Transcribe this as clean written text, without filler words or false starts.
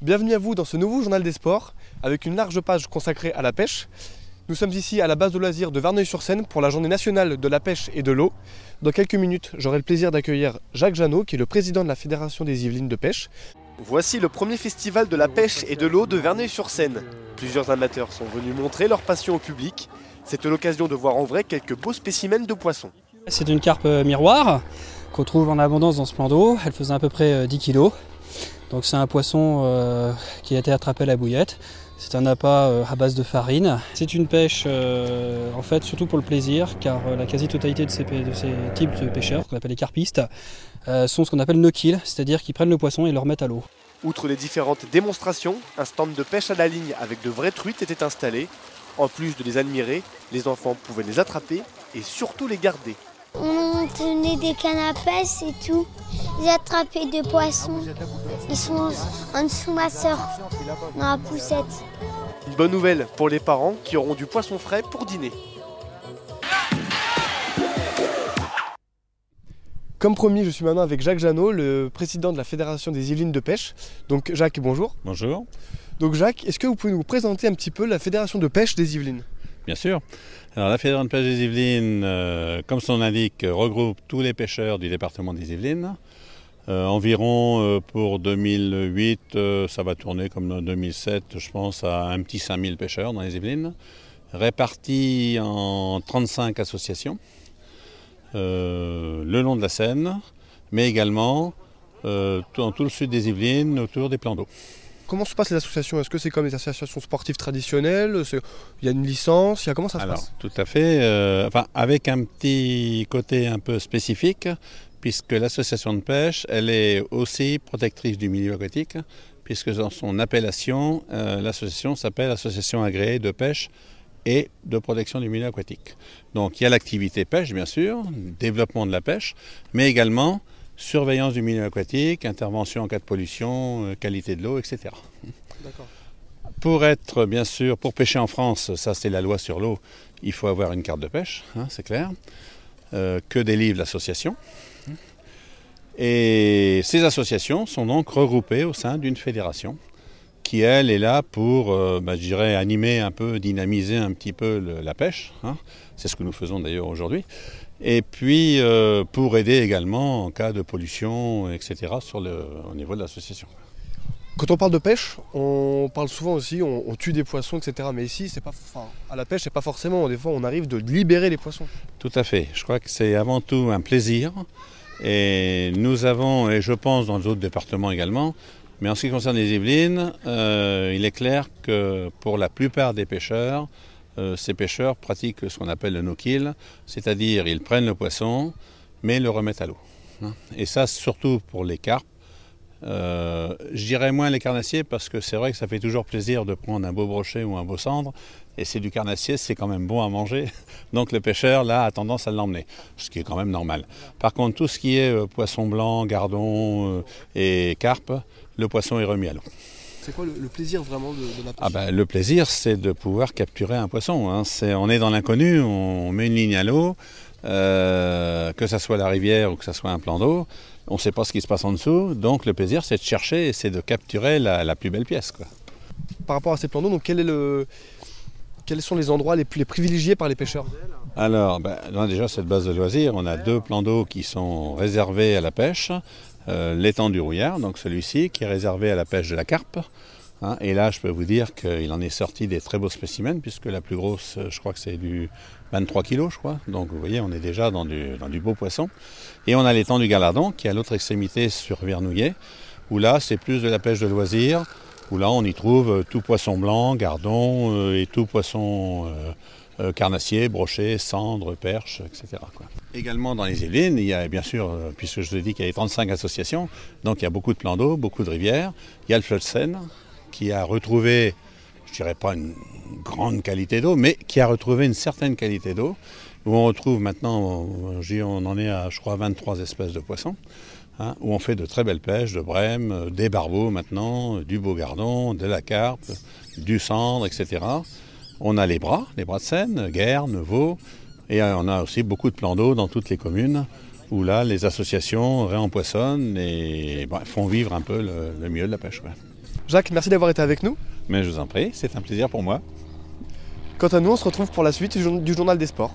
Bienvenue à vous dans ce nouveau journal des sports, avec une large page consacrée à la pêche. Nous sommes ici à la base de loisirs de Verneuil-sur-Seine pour la journée nationale de la pêche et de l'eau. Dans quelques minutes, j'aurai le plaisir d'accueillir Jacques Jeannot, qui est le président de la Fédération des Yvelines de pêche. Voici le premier festival de la pêche et de l'eau de Verneuil-sur-Seine. Plusieurs amateurs sont venus montrer leur passion au public. C'est l'occasion de voir en vrai quelques beaux spécimens de poissons. C'est une carpe miroir qu'on trouve en abondance dans ce plan d'eau. Elle faisait à peu près 10 kg. Donc c'est un poisson qui a été attrapé à la bouillette. C'est un appât à base de farine. C'est une pêche en fait surtout pour le plaisir, car la quasi-totalité de ces types de pêcheurs, qu'on appelle les carpistes, sont ce qu'on appelle no-kill, c'est-à-dire qu'ils prennent le poisson et le remettent à l'eau. Outre les différentes démonstrations, un stand de pêche à la ligne avec de vraies truites était installé. En plus de les admirer, les enfants pouvaient les attraper et surtout les garder. On tenait des cannes à pêche et tout. J'ai attrapé deux poissons. Ils sont en dessous de ma soeur, dans la poussette. Une bonne nouvelle pour les parents qui auront du poisson frais pour dîner. Comme promis, je suis maintenant avec Jacques Jeannot, le président de la Fédération des Yvelines de pêche. Donc Jacques, bonjour. Bonjour. Donc Jacques, est-ce que vous pouvez nous présenter un petit peu la Fédération de pêche des Yvelines ? Bien sûr. Alors, la Fédération de pêche des Yvelines, comme son nom l'indique, regroupe tous les pêcheurs du département des Yvelines. Environ pour 2008, ça va tourner comme en 2007, je pense, à un petit 5000 pêcheurs dans les Yvelines, répartis en 35 associations le long de la Seine, mais également dans tout le sud des Yvelines, autour des plans d'eau. Comment se passent les associations ? Est-ce que c'est comme les associations sportives traditionnelles ? Il y a une licence ? Comment ça se passe ? Tout à fait. Avec un petit côté un peu spécifique, puisque l'association de pêche, elle est aussi protectrice du milieu aquatique, puisque dans son appellation, l'association s'appelle Association agréée de pêche et de protection du milieu aquatique. Donc il y a l'activité pêche, bien sûr, développement de la pêche, mais également surveillance du milieu aquatique, intervention en cas de pollution, qualité de l'eau, etc. D'accord. Pour pêcher en France, ça c'est la loi sur l'eau, il faut avoir une carte de pêche, c'est clair, que délivre l'association. Et ces associations sont donc regroupées au sein d'une fédération qui, elle, est là pour, animer un peu, dynamiser un petit peu la pêche. C'est ce que nous faisons d'ailleurs aujourd'hui. Et puis, pour aider également en cas de pollution, etc., au niveau de l'association. Quand on parle de pêche, on parle souvent aussi, on tue des poissons, etc. Mais ici, à la pêche, c'est pas forcément. Des fois, on arrive de libérer les poissons. Tout à fait. Je crois que c'est avant tout un plaisir. Et nous avons, et je pense dans les autres départements également, mais en ce qui concerne les Yvelines, il est clair que pour la plupart des pêcheurs, ces pêcheurs pratiquent ce qu'on appelle le no-kill, c'est-à-dire ils prennent le poisson, mais le remettent à l'eau. Et ça, surtout pour les carpes. Je dirais moins les carnassiers parce que c'est vrai que ça fait toujours plaisir de prendre un beau brochet ou un beau cendre et c'est du carnassier, c'est quand même bon à manger, donc le pêcheur là a tendance à l'emmener, ce qui est quand même normal. Par contre, tout ce qui est poisson blanc, gardon et carpe, le poisson est remis à l'eau. C'est quoi le plaisir vraiment de la pêche ? Le plaisir, c'est de pouvoir capturer un poisson. On est dans l'inconnu, on met une ligne à l'eau, que ça soit la rivière ou que ça soit un plan d'eau. On ne sait pas ce qui se passe en dessous, donc le plaisir c'est de chercher et c'est de capturer la plus belle pièce, quoi. Par rapport à ces plans d'eau, donc quels sont les endroits les privilégiés par les pêcheurs ? Alors, déjà cette base de loisirs, on a deux plans d'eau qui sont réservés à la pêche. L'étang du Rouillard, donc celui-ci qui est réservé à la pêche de la carpe. Et là, je peux vous dire qu'il en est sorti des très beaux spécimens, puisque la plus grosse, je crois que c'est du 23 kg, je crois. Donc vous voyez, on est déjà dans du beau poisson. Et on a l'étang du Galardon, qui est à l'autre extrémité sur Vernouillet, où là, c'est plus de la pêche de loisirs, où là, on y trouve tout poisson blanc, gardon et tout poisson carnassier, brochet, cendre, perche, etc., quoi. Également dans les Yvelines, il y a bien sûr, puisque je vous ai dit qu'il y avait 35 associations, donc il y a beaucoup de plans d'eau, beaucoup de rivières. Il y a le fleuve Seine, qui a retrouvé, je dirais pas une grande qualité d'eau, mais qui a retrouvé une certaine qualité d'eau, où on retrouve maintenant, on en est à, je crois, 23 espèces de poissons, où on fait de très belles pêches, de brème, des barbeaux maintenant, du beau gardon, de la carpe, du cendre, etc. On a les bras de Seine, Guernes, Vaud, et on a aussi beaucoup de plans d'eau dans toutes les communes, où là, les associations réempoissonnent et font vivre un peu le milieu de la pêche. Ouais. Jacques, merci d'avoir été avec nous. Mais je vous en prie, c'est un plaisir pour moi. Quant à nous, on se retrouve pour la suite du Journal des Sports.